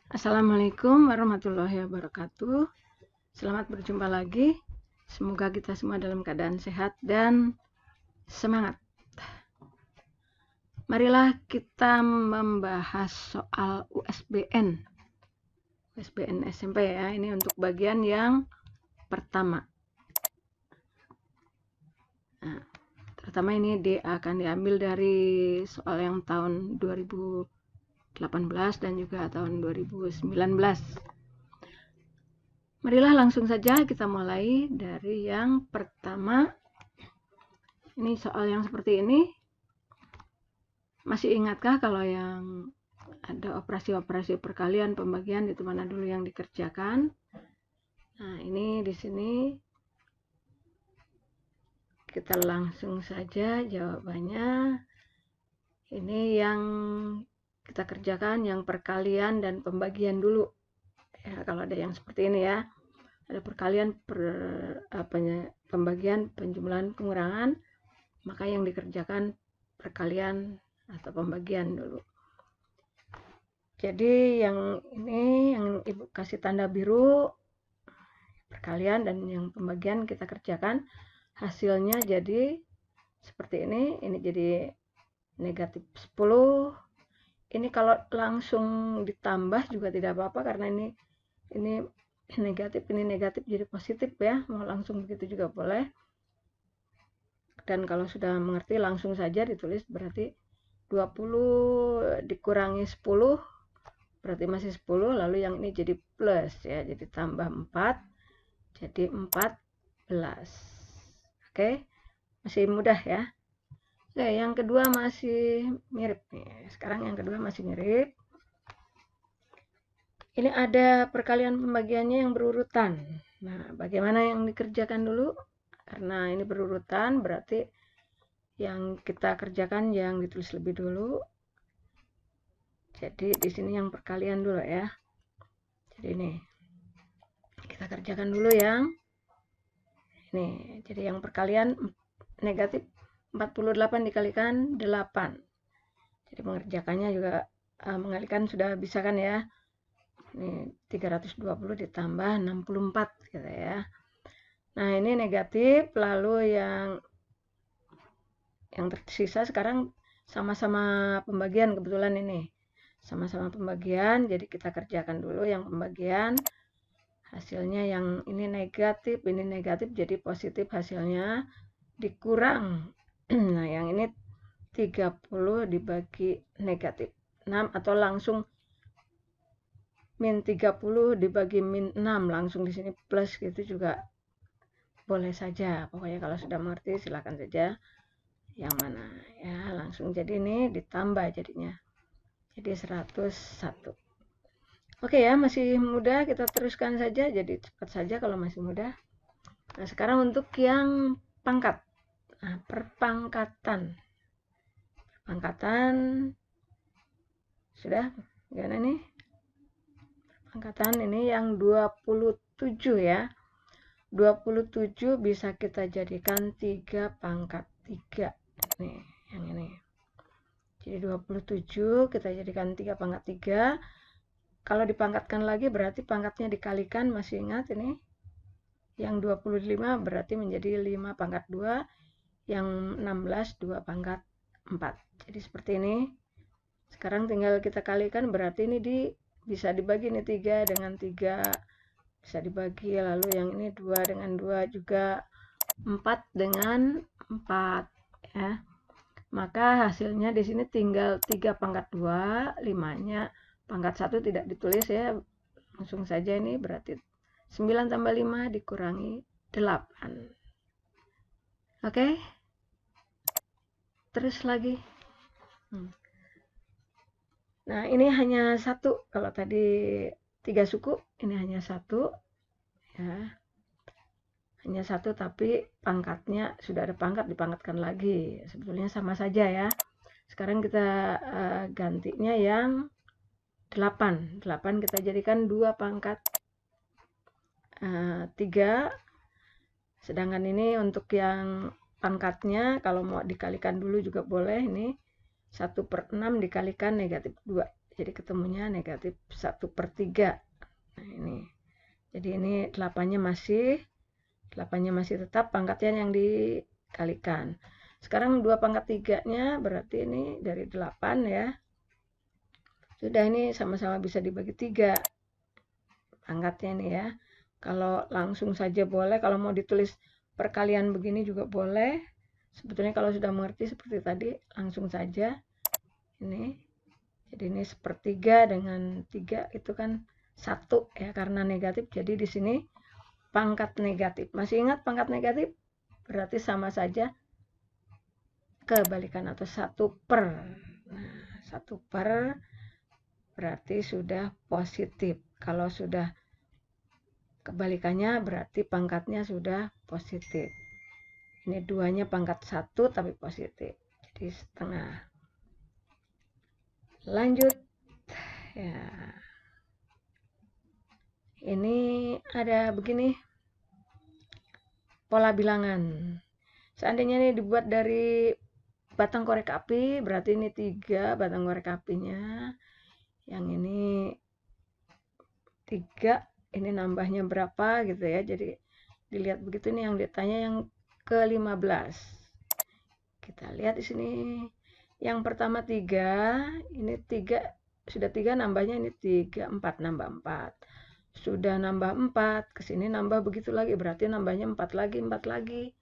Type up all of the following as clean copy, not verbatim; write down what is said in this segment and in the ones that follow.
Assalamualaikum warahmatullahi wabarakatuh. Selamat berjumpa lagi. Semoga kita semua dalam keadaan sehat dan semangat. Marilah kita membahas soal USBN SMP ya. Ini untuk bagian yang pertama. Nah, terutama ini akan diambil dari soal yang tahun 2018 dan juga tahun 2019. Marilah langsung saja kita mulai dari yang pertama. Ini soal yang seperti ini. Masih ingatkah kalau yang ada operasi-operasi perkalian, pembagian itu mana dulu yang dikerjakan? Nah, ini di sini kita langsung saja jawabannya. Ini yang kita kerjakan yang perkalian dan pembagian dulu. Ya, kalau ada yang seperti ini ya. Ada perkalian, pembagian, penjumlahan, pengurangan, maka yang dikerjakan perkalian atau pembagian dulu. Jadi yang ini yang Ibu kasih tanda biru perkalian dan yang pembagian kita kerjakan, hasilnya jadi seperti ini jadi negatif 10. Ini kalau langsung ditambah juga tidak apa-apa karena ini negatif, ini negatif jadi positif ya, mau langsung begitu juga boleh. Dan kalau sudah mengerti langsung saja ditulis, berarti 20 dikurangi 10 berarti masih 10, lalu yang ini jadi plus ya, jadi tambah 4 jadi 14. Oke, masih mudah ya. Oke, yang kedua masih mirip nih. Sekarang yang kedua masih mirip. Ini ada perkalian pembagiannya yang berurutan. Nah, bagaimana yang dikerjakan dulu? Karena ini berurutan, berarti yang kita kerjakan yang ditulis lebih dulu. Jadi di sini yang perkalian dulu ya. Jadi ini kita kerjakan dulu yang ini. Jadi yang perkalian negatif 48 dikalikan 8. Jadi mengerjakannya juga mengalihkan sudah bisa kan ya. Ini 320 ditambah 64 gitu ya. Nah, ini negatif, lalu yang tersisa sekarang sama-sama pembagian, kebetulan ini sama-sama pembagian, jadi kita kerjakan dulu yang pembagian. Hasilnya yang ini negatif, jadi positif hasilnya dikurang. Nah, yang ini 30 dibagi negatif 6 atau langsung min 30 dibagi min 6, langsung di sini plus gitu juga boleh saja. Pokoknya kalau sudah mengerti silakan saja yang mana ya, langsung jadi ini ditambah jadinya jadi 101. Oke ya, masih mudah, kita teruskan saja, jadi cepat saja kalau masih mudah. Nah, sekarang untuk yang pangkat. Nah, perpangkatan sudah gimana nih? Perpangkatan ini yang 27 ya. 27 bisa kita jadikan 3 pangkat 3 nih, yang ini. Jadi 27 kita jadikan 3 pangkat 3. Kalau dipangkatkan lagi berarti pangkatnya dikalikan, masih ingat ini? Yang 25 berarti menjadi 5 pangkat 2, yang 16 2 pangkat 4. Jadi seperti ini. Sekarang tinggal kita kalikan, berarti ini bisa dibagi nih 3 dengan 3. Bisa dibagi, lalu yang ini 2 dengan 2 juga, 4 dengan 4 ya. Maka hasilnya di sini tinggal 3 pangkat 2, 5-nya pangkat 1 tidak ditulis ya. Langsung saja ini berarti 9 tambah 5 dikurangi 8. Oke. Terus lagi. Nah, ini hanya 1. Kalau tadi 3 suku, ini hanya 1 ya. Hanya 1, tapi pangkatnya sudah ada pangkat, dipangkatkan lagi. Sebetulnya sama saja ya. Sekarang kita gantinya yang 8. 8 kita jadikan 2 pangkat 3. Sedangkan ini untuk yang pangkatnya kalau mau dikalikan dulu juga boleh. Ini 1/6 dikalikan negatif 2. jadi ketemunya negatif 1/3. Nah ini, jadi ini 8-nya masih tetap pangkatnya yang dikalikan. Sekarang 2/3-nya berarti ini dari 8 ya. Sudah, ini sama-sama bisa dibagi 3 pangkatnya ini ya. Kalau langsung saja boleh, kalau mau ditulis perkalian begini juga boleh. Sebetulnya kalau sudah mengerti seperti tadi, langsung saja. Ini, jadi ini 1/3 dengan 3 itu kan 1 ya, karena negatif. Jadi di sini pangkat negatif. Masih ingat pangkat negatif? Berarti sama saja kebalikan atau 1/. Nah, 1/, berarti sudah positif. Kalau sudah kebalikannya berarti pangkatnya sudah positif. Ini 2-nya pangkat 1 tapi positif. Jadi setengah. Lanjut. Ya. Ini ada begini. Pola bilangan. Seandainya ini dibuat dari batang korek api, berarti ini 3 batang korek apinya. Yang ini 3, ini nambahnya berapa gitu ya. Jadi dilihat begitu, ini yang ditanya yang ke-15. Kita lihat di sini. Yang pertama 3, ini 3, sudah 3 nambahnya ini 3, 4 nambah 4. Sudah nambah 4, ke sini nambah begitu lagi, berarti nambahnya 4 lagi, 4 lagi.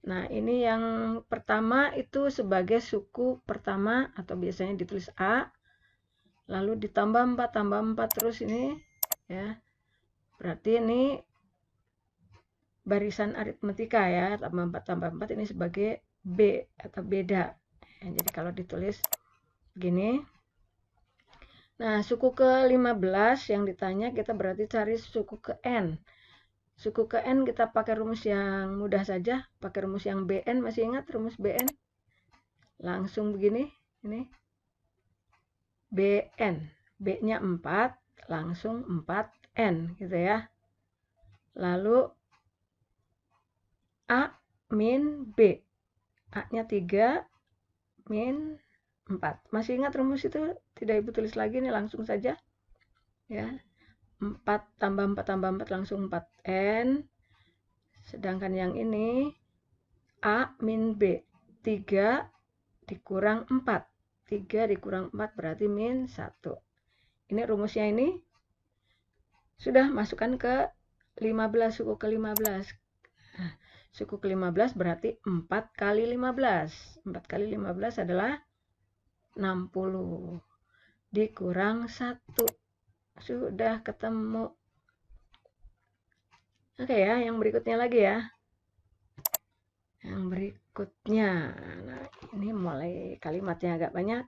Nah, ini yang pertama itu sebagai suku pertama atau biasanya ditulis A. Lalu ditambah 4, tambah 4 terus ini ya. Berarti ini barisan aritmetika ya, tambah 4 tambah 4 ini sebagai B atau beda. Ya, jadi kalau ditulis begini. Nah, suku ke-15 yang ditanya kita berarti cari suku ke N. Suku ke N kita pakai rumus yang mudah saja, pakai rumus yang BN, masih ingat rumus BN? Langsung begini, ini BN, B-nya 4, langsung 4N gitu ya. Lalu A min B, A-nya 3, min 4. Masih ingat rumus itu? Tidak ibu tulis lagi, ini langsung saja ya. 4 tambah 4 tambah 4 langsung 4N. Sedangkan yang ini A min B, 3 dikurang 4. 3 dikurang 4 berarti min 1. Ini rumusnya ini sudah masukkan ke 15, suku ke-15. Nah, suku ke-15 berarti 4 kali 15. 4 kali 15 adalah 60. Dikurang 1. Sudah ketemu. Oke ya, yang berikutnya lagi ya. Yang berikutnya. Nah, ini mulai kalimatnya agak banyak.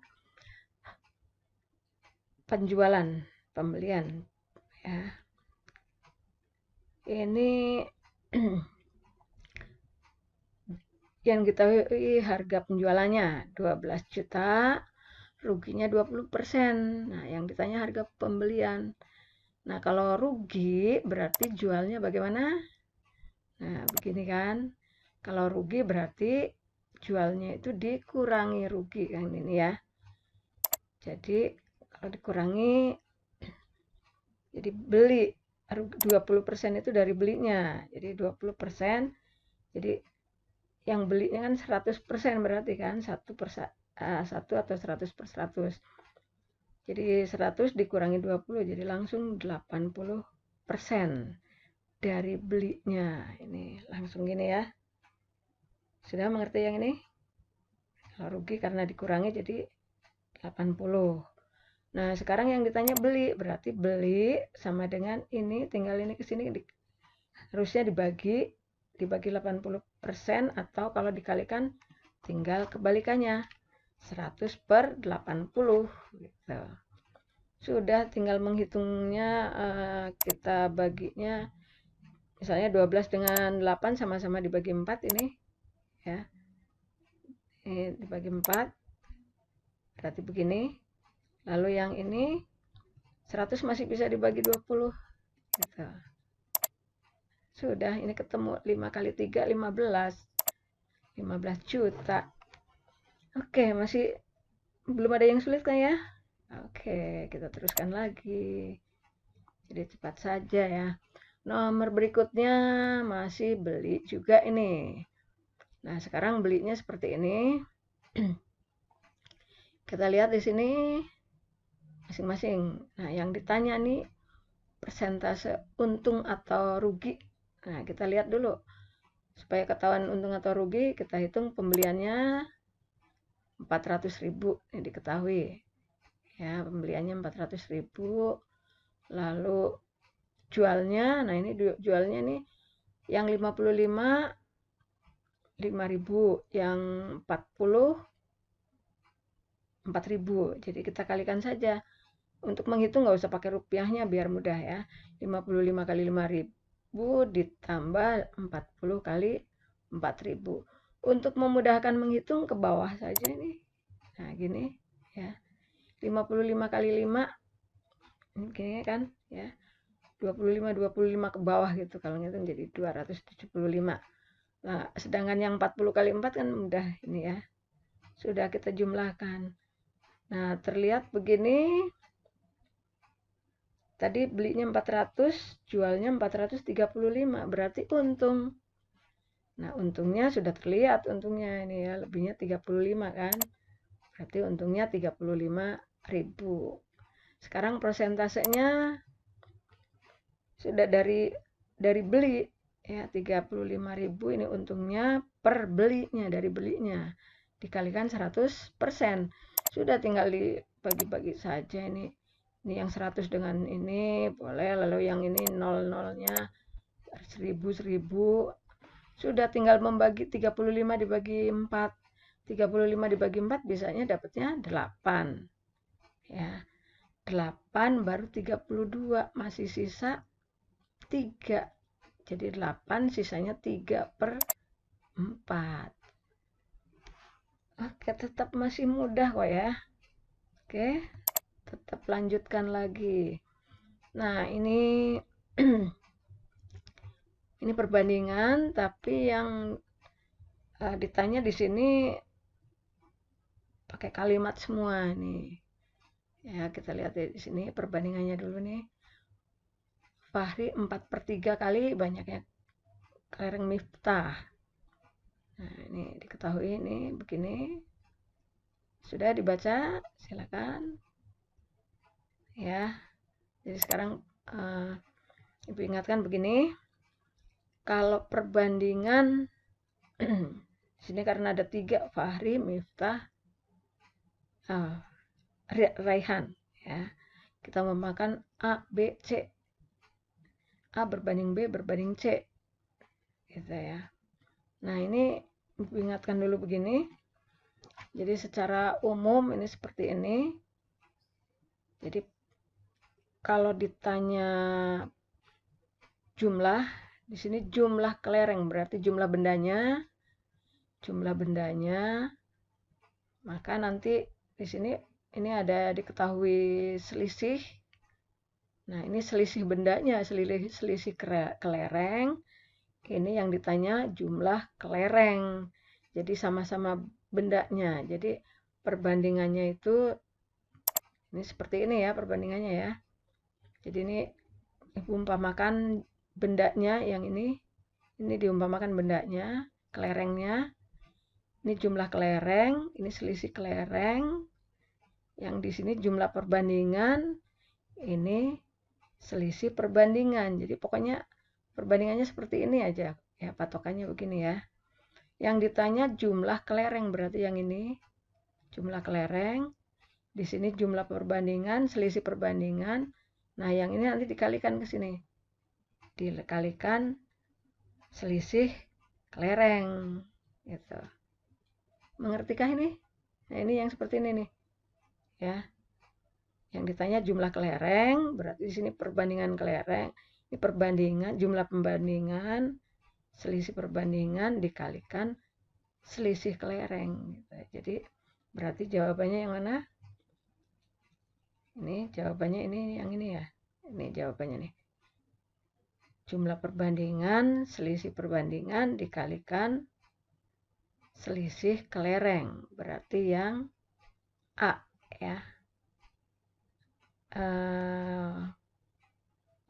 Penjualan, pembelian ya. Ini yang kita harga penjualannya 12 juta, ruginya 20%. Nah, yang ditanya harga pembelian. Nah, kalau rugi berarti jualnya bagaimana? Nah, begini kan. Kalau rugi berarti jualnya itu dikurangi rugi kan ini ya. Jadi kalau dikurangi, jadi beli 20% itu dari belinya. Jadi 20%. Jadi yang belinya kan 100% berarti kan 1 atau 100/100. Jadi 100 dikurangi 20 jadi langsung 80% dari belinya. Ini langsung gini ya. Sudah mengerti yang ini? Kalau rugi karena dikurangi jadi 80. Nah, sekarang yang ditanya beli, berarti beli sama dengan ini, tinggal ini ke sini harusnya dibagi 80% atau kalau dikalikan tinggal kebalikannya 100/80 gitu. Sudah tinggal menghitungnya, kita baginya misalnya 12 dengan 8 sama-sama dibagi 4 ini ya. Ini dibagi 4 berarti begini. Lalu yang ini 100 masih bisa dibagi 20 gitu. Sudah, ini ketemu 5 kali 3 15 juta. Oke, masih belum ada yang sulit kan ya? Oke, kita teruskan lagi. Jadi cepat saja ya. Nomor berikutnya masih beli juga ini. Nah, sekarang belinya seperti ini. Kita lihat di sini masing-masing. Nah, yang ditanya nih persentase untung atau rugi. Nah, kita lihat dulu. Supaya ketahuan untung atau rugi, kita hitung pembeliannya 400.000, ini diketahui. Ya, pembeliannya 400.000. Lalu jualnya, nah ini jualnya nih yang 55 5.000, yang 40 4.000. Jadi kita kalikan saja. Untuk menghitung nggak usah pakai rupiahnya biar mudah ya. 55 kali 5.000 ditambah 40 kali 4.000. Untuk memudahkan menghitung ke bawah saja ini. Nah, gini ya. 55 kali 5 gini kan ya. 25 ke bawah gitu kalau ngitung jadi 275. Nah, sedangkan yang 40 kali 4 kan mudah ini ya. Sudah kita jumlahkan. Nah, terlihat begini. Tadi belinya 400, jualnya 435, berarti untung. Nah, untungnya sudah terlihat untungnya ini ya, lebihnya 35 kan. Berarti untungnya 35.000. Sekarang prosentasenya sudah dari beli ya, 35.000 ini untungnya per belinya, dari belinya dikalikan 100%. Sudah tinggal dibagi-bagi saja ini. Ini yang 100 dengan ini boleh, lalu yang ini 0-0-nya 1000. Sudah tinggal membagi 35 dibagi 4. 35 dibagi 4 bisanya dapatnya 8. Ya. 8 baru 32, masih sisa 3. Jadi 8 sisanya 3/4. Oke, tetap masih mudah kok ya. Oke. Tetap lanjutkan lagi. Nah, ini ini perbandingan, tapi yang ditanya di sini pakai kalimat semua nih. Ya, kita lihat di sini perbandingannya dulu nih. Fahri 4/3 kali banyaknya kelereng Miftah. Nah, ini diketahui ini begini. Sudah dibaca? Silakan. Ya. Jadi sekarang Ibu ingatkan begini. Kalau perbandingan di sini karena ada 3, Fahri, Miftah, Raihan ya. Kita memakan A, B, C. A berbanding B berbanding C. Gitu ya. Nah, ini Ibu ingatkan dulu begini. Jadi secara umum ini seperti ini. Jadi kalau ditanya jumlah, di sini jumlah kelereng berarti jumlah bendanya. Maka nanti di sini ini ada diketahui selisih. Nah, ini selisih bendanya, selisih kelereng. Ini yang ditanya jumlah kelereng. Jadi sama-sama bendanya. Jadi perbandingannya itu ini seperti ini ya perbandingannya ya. Jadi ini Ibu umpamakan bendanya yang ini diumpamakan bendanya, kelerengnya. Ini jumlah kelereng, ini selisih kelereng. Yang di sini jumlah perbandingan, ini selisih perbandingan. Jadi pokoknya perbandingannya seperti ini aja. Ya, patokannya begini ya. Yang ditanya jumlah kelereng, berarti yang ini jumlah kelereng. Di sini jumlah perbandingan, selisih perbandingan. Nah, yang ini nanti dikalikan ke sini. Dikalikan selisih kelereng. Gitu. Mengertikah ini? Nah, ini yang seperti ini nih. Ya. Yang ditanya jumlah kelereng, berarti di sini perbandingan kelereng. Ini perbandingan, jumlah perbandingan, selisih perbandingan dikalikan selisih kelereng. Gitu. Jadi berarti jawabannya yang mana? Ini jawabannya ini yang ini ya. Ini jawabannya nih. Jumlah perbandingan, selisih perbandingan dikalikan selisih kelereng. Berarti yang A ya.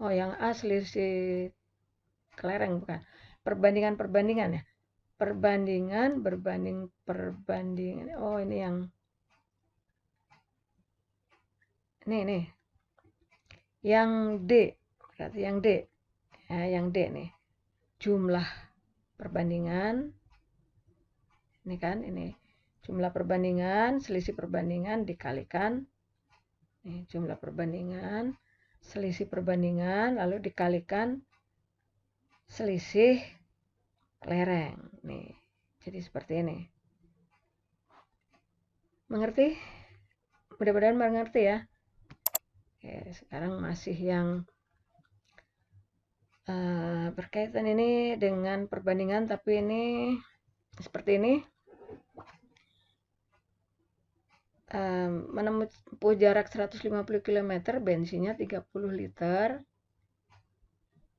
oh yang A selisih kelereng bukan. Perbandingan ya. Perbandingan perbandingan. Oh ini yang nih. Yang D. Berarti yang D. Ya, yang D nih. Jumlah perbandingan. Ini kan ini. Jumlah perbandingan, selisih perbandingan dikalikan. Nih, jumlah perbandingan, selisih perbandingan lalu dikalikan selisih kelereng. Nih. Jadi seperti ini. Mengerti? Mudah-mudahan mengerti ya. Oke, sekarang masih yang berkaitan ini dengan perbandingan, tapi ini seperti ini. Menempuh jarak 150 km, bensinnya 30 liter.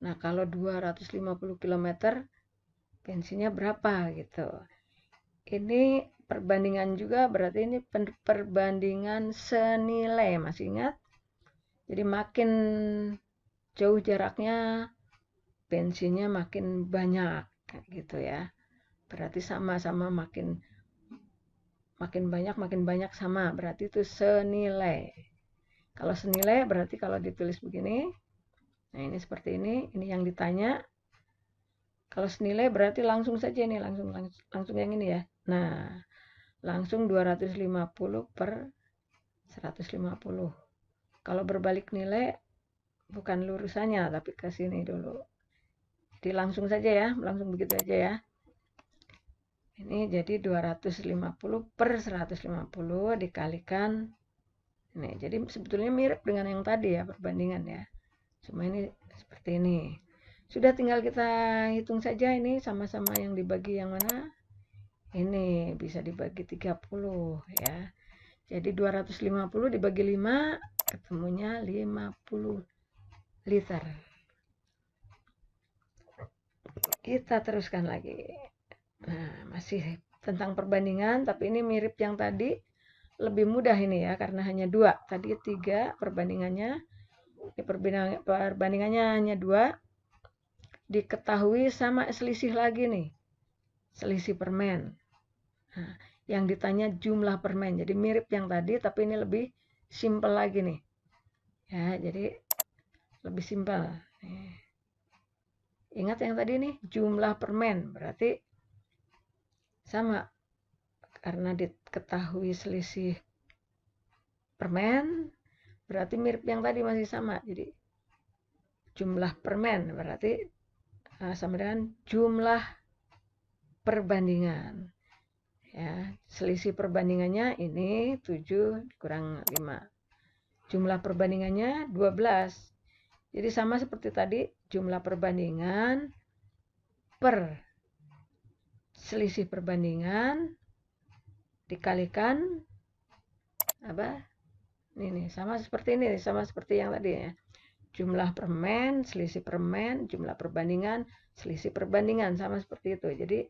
Nah, kalau 250 km, bensinnya berapa gitu. Ini perbandingan juga, berarti ini perbandingan senilai, masih ingat? Jadi makin jauh jaraknya, bensinnya makin banyak gitu ya. Berarti sama-sama makin banyak sama, berarti itu senilai. Kalau senilai berarti kalau ditulis begini, nah ini seperti ini yang ditanya. Kalau senilai berarti langsung saja nih, langsung yang ini ya. Nah, langsung 250 per 150. Kalau berbalik nilai bukan lurusannya tapi ke sini dulu. Jadi langsung saja ya, langsung begitu aja ya. Ini jadi 250 per 150 dikalikan. Ini jadi sebetulnya mirip dengan yang tadi ya, perbandingan ya. Cuma ini seperti ini. Sudah tinggal kita hitung saja ini sama-sama yang dibagi yang mana. Ini bisa dibagi 30 ya. Jadi 250 dibagi 5 ketemunya 50 liter. Kita teruskan lagi. Nah, masih tentang perbandingan, tapi ini mirip yang tadi. Lebih mudah ini ya, karena hanya 2. Tadi 3 perbandingannya. Perbandingannya hanya 2. Diketahui sama selisih lagi nih. Selisih permen. Nah, yang ditanya jumlah permen. Jadi mirip yang tadi, tapi ini lebih simpel lagi nih. Ya, jadi lebih simpel. Ingat yang tadi nih, jumlah permen. Berarti sama. Karena diketahui selisih permen, berarti mirip yang tadi masih sama. Jadi jumlah permen berarti sama dengan jumlah perbandingan. Ya, selisih perbandingannya ini 7 kurang 5. Jumlah perbandingannya 12. Jadi sama seperti tadi, jumlah perbandingan per selisih perbandingan dikalikan apa? Ini sama seperti ini, sama seperti yang tadi ya. Jumlah permen, selisih permen, jumlah perbandingan, selisih perbandingan, sama seperti itu. Jadi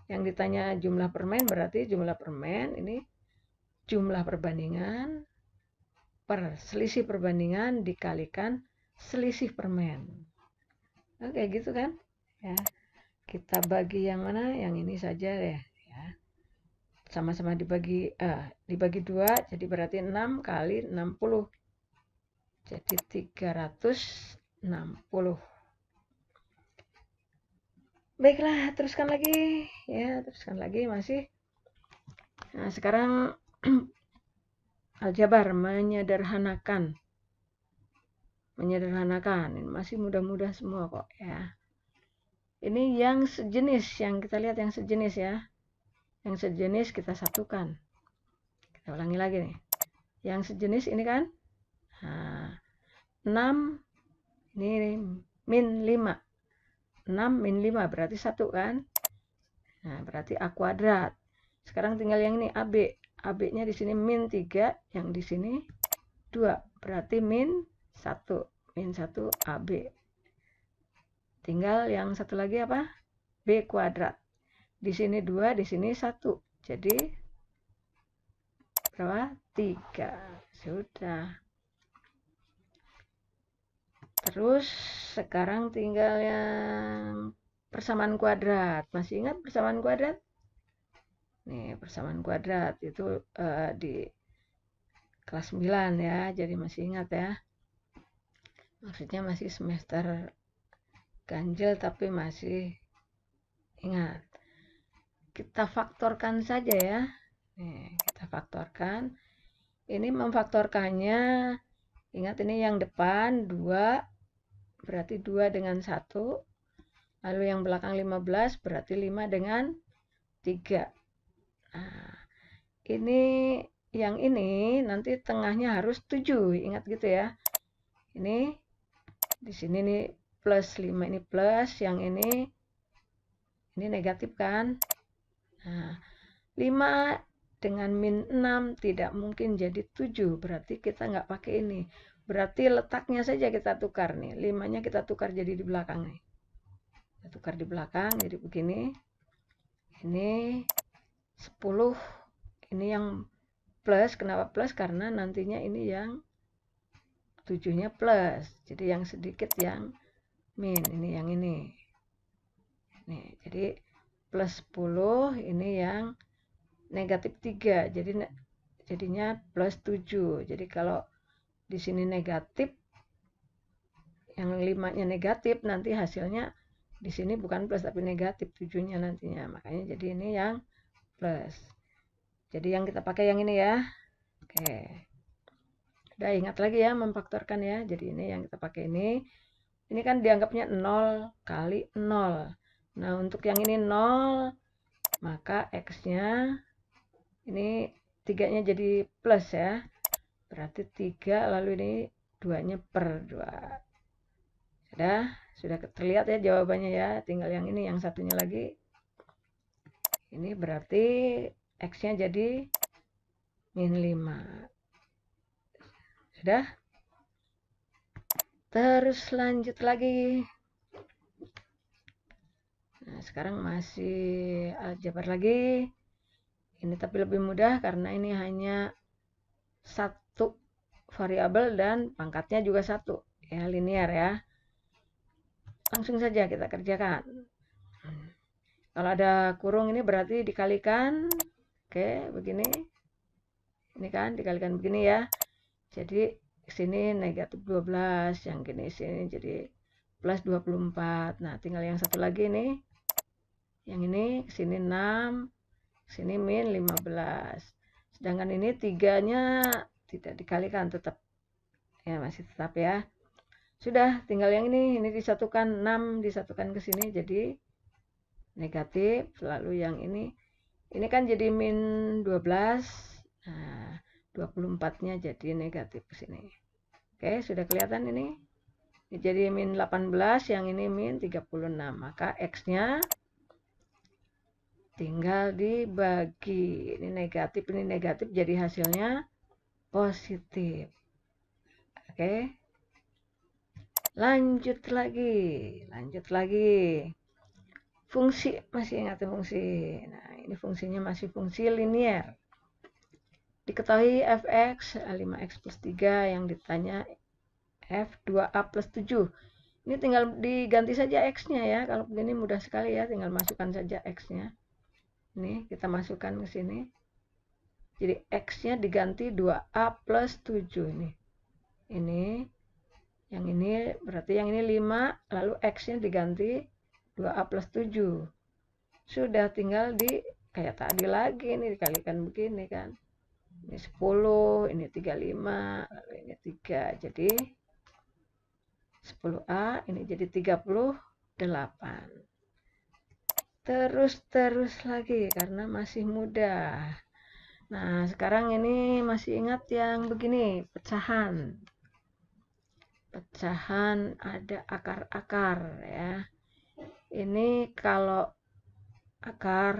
yang ditanya jumlah permen berarti jumlah permen ini jumlah perbandingan per selisih perbandingan dikalikan selisih permen. Oke, gitu kan? Ya. Kita bagi yang mana? Yang ini saja deh ya. Sama-sama dibagi 2, jadi berarti 6 kali 60. Jadi 360. Baiklah, teruskan lagi ya, teruskan lagi masih. Nah, sekarang aljabar menyederhanakan. Ini masih mudah-mudah semua kok ya. Ini yang sejenis, yang kita lihat yang sejenis ya. Yang sejenis kita satukan. Kita ulangi lagi nih. Yang sejenis ini kan 6 ini min 5. 6 min 5 berarti 1 kan. Nah, berarti A kuadrat. Sekarang tinggal yang ini AB. AB-nya di sini min 3, yang di sini 2. Berarti min 1. Min 1 AB. Tinggal yang satu lagi apa? B kuadrat. Di sini 2, di sini 1. Jadi berapa? 3. Sudah. Terus sekarang tinggal yang persamaan kuadrat. Masih ingat persamaan kuadrat? Nih, persamaan kuadrat itu di kelas 9 ya, jadi masih ingat ya. Maksudnya masih semester ganjil tapi masih ingat. Kita faktorkan saja ya. Nih, kita faktorkan. Ini memfaktorkannya, ingat ini yang depan 2, berarti 2 dengan 1. Lalu yang belakang 15, berarti 5 dengan 3. Nah, ini yang ini nanti tengahnya harus 7, ingat gitu ya. Ini di sini nih plus 5, ini plus, yang ini negatif kan. Nah, 5 dengan min 6 tidak mungkin jadi 7, berarti kita nggak pakai ini. Berarti letaknya saja kita tukar nih, 5-nya kita tukar jadi di belakang nih. Kita tukar di belakang jadi begini. Ini 10, ini yang plus. Kenapa plus? Karena nantinya ini yang 7-nya plus, jadi yang sedikit yang min, ini yang ini. Nih, jadi plus 10, ini yang negatif 3, jadi jadinya plus 7. Jadi kalau di sini negatif, yang 5-nya negatif, nanti hasilnya di sini bukan plus tapi negatif 7-nya nantinya. Makanya jadi ini yang plus. Jadi yang kita pakai yang ini ya. Oke. Udah ingat lagi ya memfaktorkan ya. Jadi ini yang kita pakai ini. Ini kan dianggapnya 0 kali 0. Nah, untuk yang ini 0, maka X-nya ini 3-nya jadi plus ya. Berarti 3, lalu ini 2-nya per 2. Sudah terlihat ya jawabannya ya. Tinggal yang ini, yang satunya lagi. Ini berarti X-nya jadi min 5. Sudah? Terus lanjut lagi. Nah, sekarang masih aljabar lagi. Ini tapi lebih mudah karena ini hanya satu variabel dan pangkatnya juga satu. Ya, linear ya. Langsung saja kita kerjakan. Kalau ada kurung ini berarti dikalikan. Oke, begini. Ini kan dikalikan begini ya. Jadi sini negatif 12, yang gini sini jadi plus 24. Nah, tinggal yang satu lagi nih. Yang ini sini 6, sini min 15. Sedangkan ini 3-nya tidak dikalikan, tetap ya, masih tetap ya. Sudah, tinggal yang ini disatukan, 6 disatukan ke sini jadi negatif. Lalu yang ini kan jadi min 12. Nah, 24-nya jadi negatif ke sini. Oke, sudah kelihatan ini. Ini jadi min 18, yang ini min 36. Maka X-nya tinggal dibagi. Ini negatif, jadi hasilnya positif. Oke. Lanjut lagi. Fungsi, masih ingat fungsi. Nah, ini fungsinya masih fungsi linear. Diketahui fx 5x plus 3, yang ditanya f 2a plus 7. Ini tinggal diganti saja x-nya ya. Kalau begini mudah sekali ya, tinggal masukkan saja x-nya. Ini kita masukkan ke sini. Jadi x-nya diganti 2a plus 7 ini. Yang ini berarti yang ini 5, lalu x-nya diganti 2a plus 7. Sudah, tinggal kayak tadi lagi, ini dikalikan begini kan. Ini 10, ini 35, lalu ini 3. Jadi 10a, ini jadi 38. Terus lagi karena masih mudah. Nah, sekarang ini masih ingat yang begini, pecahan. Pecahan ada akar-akar ya. Ini kalau akar,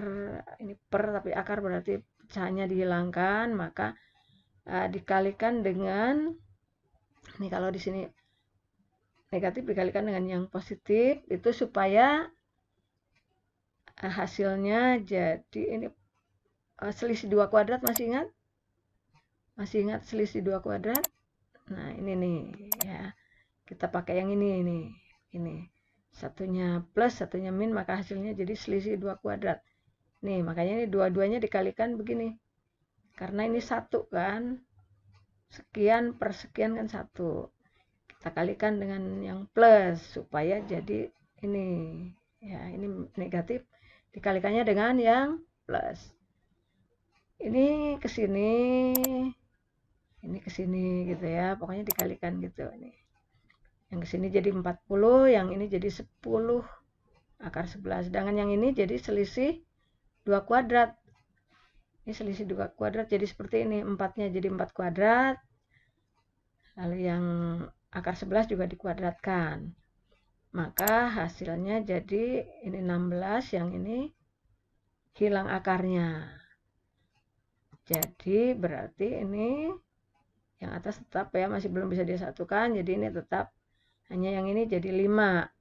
ini per tapi akar berarti pecahannya dihilangkan, maka dikalikan dengan, ini kalau di sini negatif dikalikan dengan yang positif, itu supaya hasilnya jadi ini selisih 2 kuadrat. Masih ingat? Masih ingat selisih 2 kuadrat? Nah, ini nih ya. kita pakai yang ini. Satunya plus, satunya min, maka hasilnya jadi selisih 2 kuadrat. Nih, makanya ini dua-duanya dikalikan begini. Karena ini 1 kan. Sekian per sekian kan 1. Kita kalikan dengan yang plus supaya jadi ini. Ya, ini negatif. Dikalikannya dengan yang plus. Ini ke sini. Ini ke sini gitu ya. Pokoknya dikalikan gitu nih. Yang ke sini jadi 40, yang ini jadi 10 akar 11. Sedangkan yang ini jadi selisih 2 kuadrat. Ini selisih 2 kuadrat jadi seperti ini. 4-nya jadi 4 kuadrat. Lalu yang akar 11 juga dikuadratkan. Maka hasilnya jadi ini 16, yang ini hilang akarnya. Jadi berarti ini yang atas tetap ya, masih belum bisa disatukan. Jadi ini tetap, hanya yang ini jadi 5.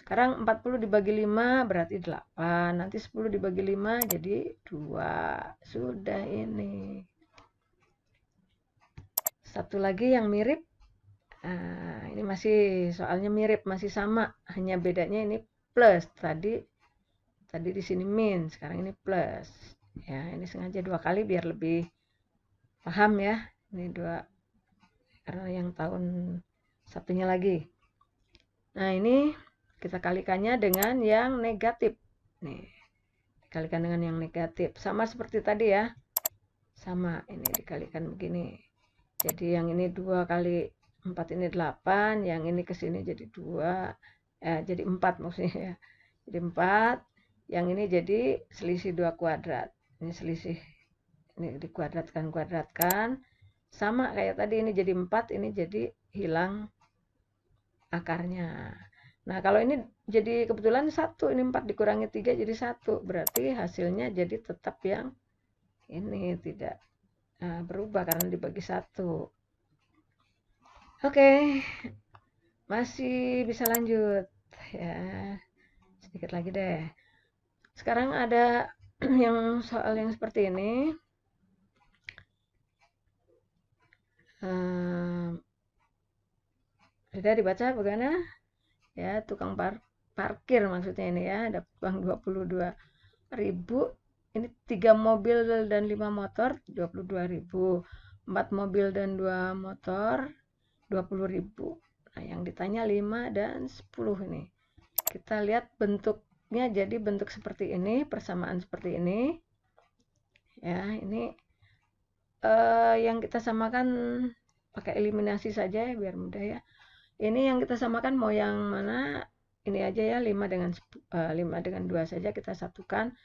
Sekarang 40 dibagi 5 berarti 8. Nanti 10 dibagi 5 jadi 2. Sudah ini. Satu lagi yang mirip. Nah, ini masih soalnya mirip, masih sama. Hanya bedanya ini plus. Tadi di sini min, sekarang ini plus. Ya, ini sengaja 2 kali biar lebih paham ya. Ini 2 karena yang tahun satunya lagi. Nah, ini kita kalikannya dengan yang negatif. Nih, dikalikan dengan yang negatif. Sama seperti tadi ya. Sama, ini dikalikan begini. Jadi yang ini 2 kali 4 ini 8. Yang ini ke sini jadi 2. Jadi 4 maksudnya ya. Jadi 4. Yang ini jadi selisih 2 kuadrat. Ini selisih. Ini dikuadratkan. Sama kayak tadi, ini jadi 4. Ini jadi hilang akarnya. Nah, kalau ini jadi kebetulan 1, ini 4 dikurangi 3 jadi 1. Berarti hasilnya jadi tetap yang ini tidak berubah karena dibagi 1. Oke. Masih bisa lanjut ya. Sedikit lagi deh. Sekarang ada yang soal yang seperti ini. Sudah dibaca bagaimana? Ya, tukang parkir maksudnya ini ya, ada uang 22.000. Ini 3 mobil dan 5 motor 22.000. 4 mobil dan 2 motor 20.000. Nah, yang ditanya 5 dan 10 ini. Kita lihat bentuknya jadi bentuk seperti ini, persamaan seperti ini. Ya, ini yang kita samakan pakai eliminasi saja ya, biar mudah ya. Ini yang kita samakan mau yang mana? Ini aja ya, 5 dengan 2 saja kita satukan.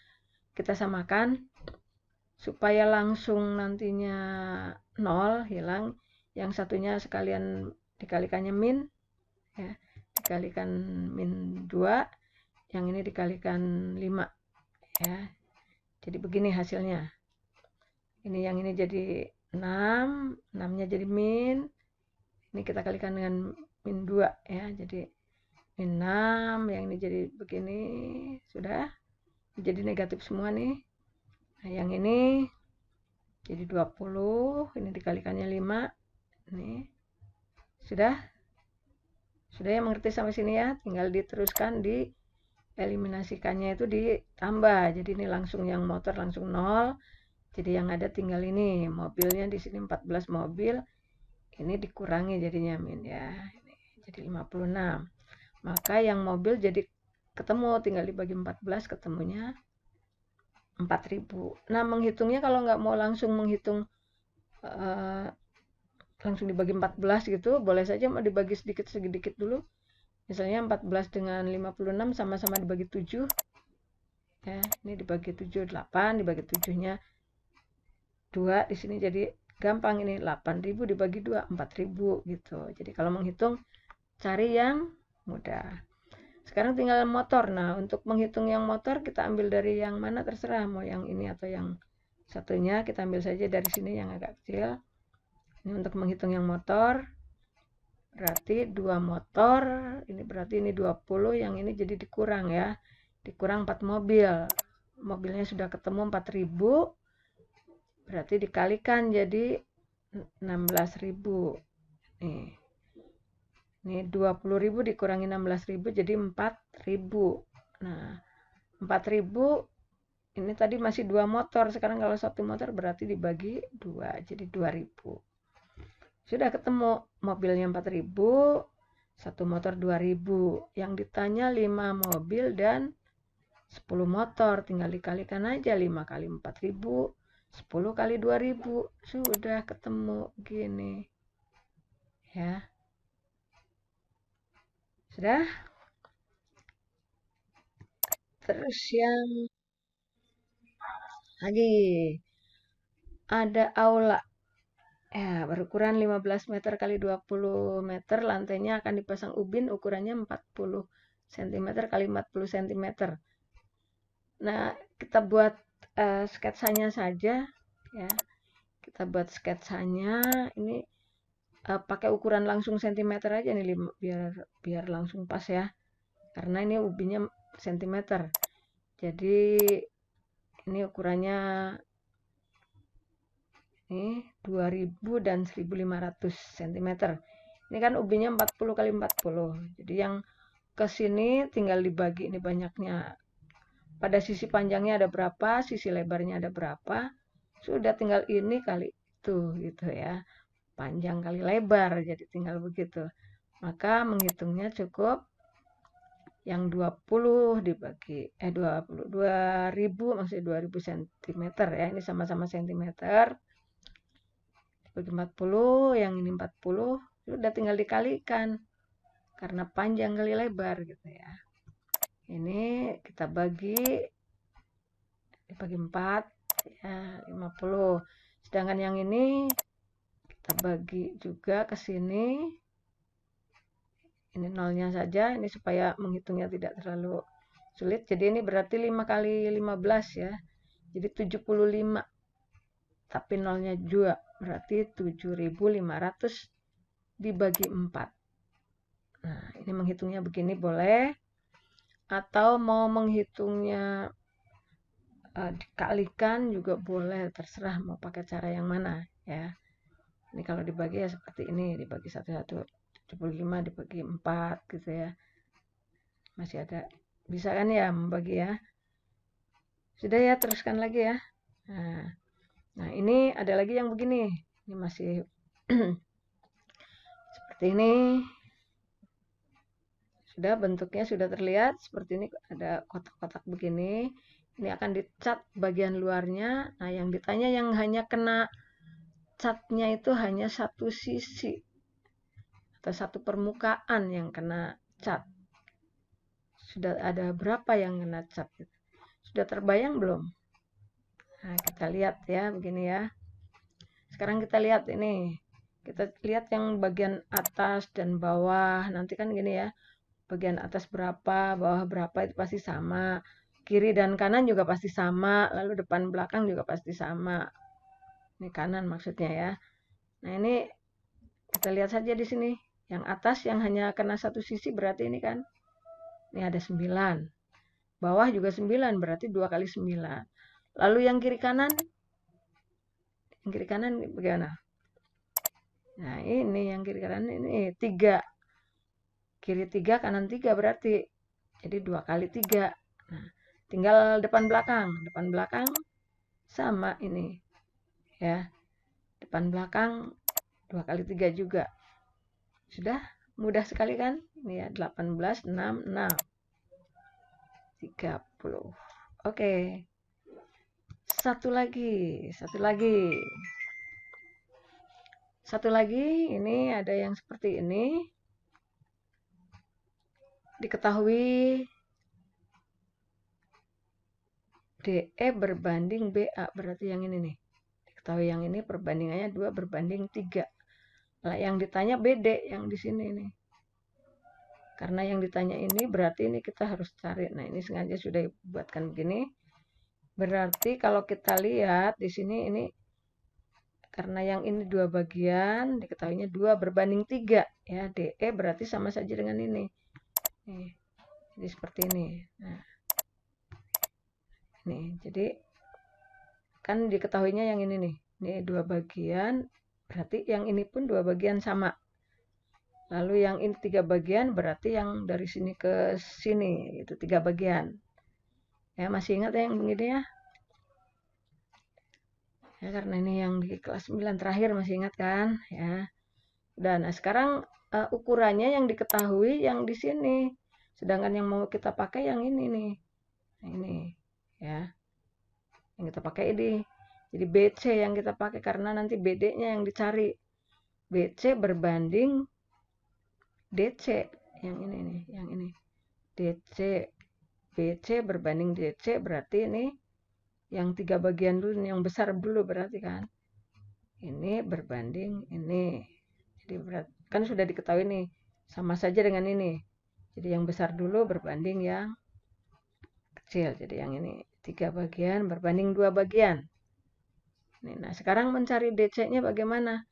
Kita samakan supaya langsung nantinya 0 hilang. Yang satunya sekalian dikalikannya min ya, dikalikan min 2, yang ini dikalikan 5 ya. Jadi begini hasilnya. Ini yang ini jadi 6, 6-nya jadi min. Ini kita kalikan dengan min 2 ya, jadi min 6, yang ini jadi begini. Sudah jadi negatif semua nih. Nah, yang ini jadi 20, ini dikalikannya 5 nih. Sudah ya, mengerti sampai sini ya, tinggal diteruskan, di eliminasikannya itu ditambah. Jadi ini langsung yang motor langsung 0. Jadi yang ada tinggal ini mobilnya, di sini 14 mobil. Ini dikurangi jadinya min ya. Ini jadi 56. Maka yang mobil jadi ketemu, tinggal dibagi 14, ketemunya 4.000. Nah, menghitungnya kalau nggak mau langsung menghitung langsung dibagi 14 gitu, boleh saja mau dibagi sedikit-sedikit dulu. Misalnya 14 dengan 56 sama-sama dibagi 7. Ya, ini dibagi 7, 8, dibagi 7-nya 2, di sini jadi gampang, ini 8.000 dibagi 2, 4.000 gitu. Jadi kalau menghitung cari yang mudah. Sekarang tinggal motor. Nah, untuk menghitung yang motor kita ambil dari yang mana terserah, mau yang ini atau yang satunya. Kita ambil saja dari sini yang agak kecil. Ini untuk menghitung yang motor. Berarti 2 motor, ini berarti ini 20, yang ini jadi dikurang ya. Dikurang 4 mobil. Mobilnya sudah ketemu 4.000. Berarti dikalikan jadi 16.000. Nih. Ini 20.000 dikurangi 16.000 jadi 4.000. Nah, 4.000 ini tadi masih 2 motor. Sekarang kalau 1 motor berarti dibagi 2 jadi 2.000. Sudah ketemu mobilnya 4.000, 1 motor 2.000. Yang ditanya 5 mobil dan 10 motor. Tinggal dikalikan aja 5 kali 4.000, 10 kali 2.000. Sudah ketemu gini. Ya. Sudah? Terus yang lagi ada aula. Ya, berukuran 15 meter kali 20 meter, lantainya akan dipasang ubin ukurannya 40 cm kali 40 cm. Nah, kita buat sketsanya saja ya. Kita buat sketsanya ini pakai ukuran langsung cm aja nih biar langsung pas ya. Karena ini ubinnya cm. Jadi ini ukurannya ini 2000 dan 1500 cm. Ini kan ubinnya 40 kali 40. Jadi yang ke sini tinggal dibagi ini banyaknya. Pada sisi panjangnya ada berapa, sisi lebarnya ada berapa. Sudah tinggal ini kali itu gitu ya. Panjang kali lebar, jadi tinggal begitu. Maka menghitungnya cukup yang 20 dibagi 2000 maksudnya 2000 cm ya. Ini sama-sama cm. Dibagi 40, yang ini 40, sudah tinggal dikalikan. Karena panjang kali lebar gitu ya. Ini kita dibagi 4 ya 50. Sedangkan yang ini kita bagi juga ke sini. Ini nolnya saja, ini supaya menghitungnya tidak terlalu sulit. Jadi ini berarti 5 kali 15 ya. Jadi 75. Tapi nolnya juga berarti 7.500 dibagi 4. Nah, ini menghitungnya begini boleh. Atau mau menghitungnya dikalikan juga boleh, terserah mau pakai cara yang mana ya. Ini kalau dibagi ya seperti ini, dibagi 75 dibagi 4 gitu ya. Masih ada, bisa kan ya membagi ya. Sudah ya, teruskan lagi ya. Nah ini ada lagi yang begini. Ini masih seperti ini. Sudah, bentuknya sudah terlihat seperti ini, ada kotak-kotak begini. Ini akan dicat bagian luarnya. Nah, yang ditanya yang hanya kena catnya itu hanya satu sisi atau satu permukaan yang kena cat. Sudah ada berapa yang kena cat? Sudah terbayang belum? Nah, kita lihat ya, begini ya. Sekarang kita lihat ini. Kita lihat yang bagian atas dan bawah. Nanti kan gini ya. Bagian atas berapa, bawah berapa itu pasti sama. Kiri dan kanan juga pasti sama. Lalu depan belakang juga pasti sama. Ini kanan maksudnya ya. Nah ini kita lihat saja di sini. Yang atas yang hanya kena satu sisi berarti ini kan. Ini ada 9. Bawah juga 9 berarti 2 kali 9. Lalu yang kiri kanan. Yang kiri kanan bagaimana? Nah ini yang kiri kanan ini 3. Kiri 3 kanan 3 berarti. Jadi 2 kali 3. Nah, tinggal depan belakang. Depan belakang sama ini. Ya. Depan belakang 2 kali 3 juga. Sudah mudah sekali kan? Ini ya 18, 6, 6. 30. Oke. Satu lagi. Satu lagi, ini ada yang seperti ini. Diketahui DE berbanding BA, berarti yang ini nih. Diketahui yang ini perbandingannya 2 berbanding 3. Nah, yang ditanya BD yang di sini nih. Karena yang ditanya ini berarti ini kita harus cari. Nah, ini sengaja sudah dibuatkan begini. Berarti kalau kita lihat di sini ini karena yang ini 2 bagian, diketahuinya 2 berbanding 3 ya. DE berarti sama saja dengan ini. Nih. Jadi seperti ini. Nah. Nih, jadi kan diketahuinya yang ini nih. Ini 2 bagian, berarti yang ini pun 2 bagian sama. Lalu yang ini 3 bagian, berarti yang dari sini ke sini itu 3 bagian. Ya, masih ingat ya yang begini ya? Ya, karena ini yang di kelas 9 terakhir, masih ingat kan? Ya. Dan nah, sekarang ukurannya yang diketahui yang di sini. Sedangkan yang mau kita pakai yang ini nih. Nah, ini ya. Yang kita pakai ini. Jadi BC yang kita pakai karena nanti BD-nya yang dicari. BC berbanding DC. Yang ini nih, yang ini. DC. BC berbanding DC berarti ini yang 3 bagian dulu, yang besar dulu berarti kan. Ini berbanding ini. Jadi berarti kan sudah diketahui nih, sama saja dengan ini. Jadi yang besar dulu berbanding yang kecil. Jadi yang ini 3 bagian berbanding 2 bagian. Nah, sekarang mencari DC-nya bagaimana?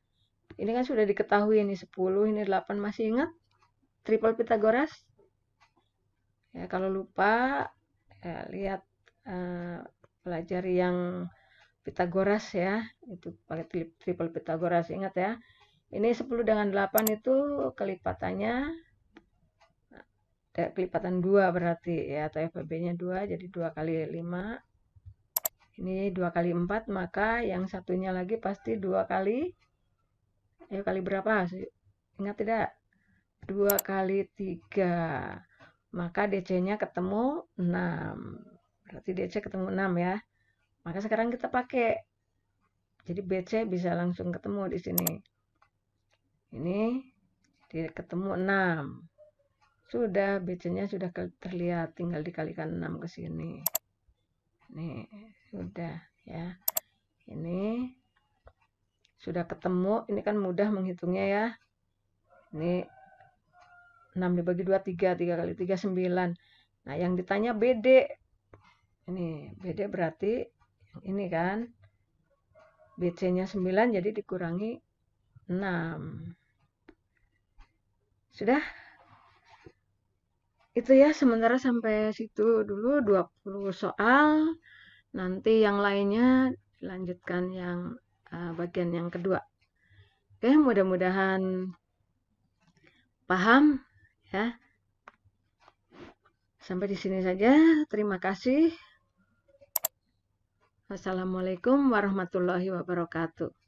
Ini kan sudah diketahui ini 10, ini 8, masih ingat? Triple Pythagoras? Ya, kalau lupa, ya, lihat pelajari yang Pythagoras ya. Itu pakai triple Pythagoras, ingat ya. Ini 10 dengan 8 itu kelipatannya, kelipatan 2 berarti ya, atau FAB-nya 2, jadi 2 kali 5. Ini 2 kali 4, maka yang satunya lagi pasti 2 kali, ayo kali berapa? Ingat tidak? 2 kali 3. Maka DC-nya ketemu 6. Berarti DC ketemu 6 ya. Maka sekarang kita pakai. Jadi BC bisa langsung ketemu di sini. Ini ketemu 6. Sudah, BC-nya sudah terlihat, tinggal dikalikan 6 ke sini. Nih, sudah ya. Ini sudah ketemu, ini kan mudah menghitungnya ya. Ini 6 dibagi 2, 3 kali 3, 9. Nah, yang ditanya BD. Ini, BD berarti ini kan. BC-nya 9, jadi dikurangi 6. Sudah? Itu ya, sementara sampai situ dulu 20 soal. Nanti yang lainnya dilanjutkan yang bagian yang kedua. Oke, mudah-mudahan paham ya. Sampai di sini saja. Terima kasih. Wassalamualaikum warahmatullahi wabarakatuh.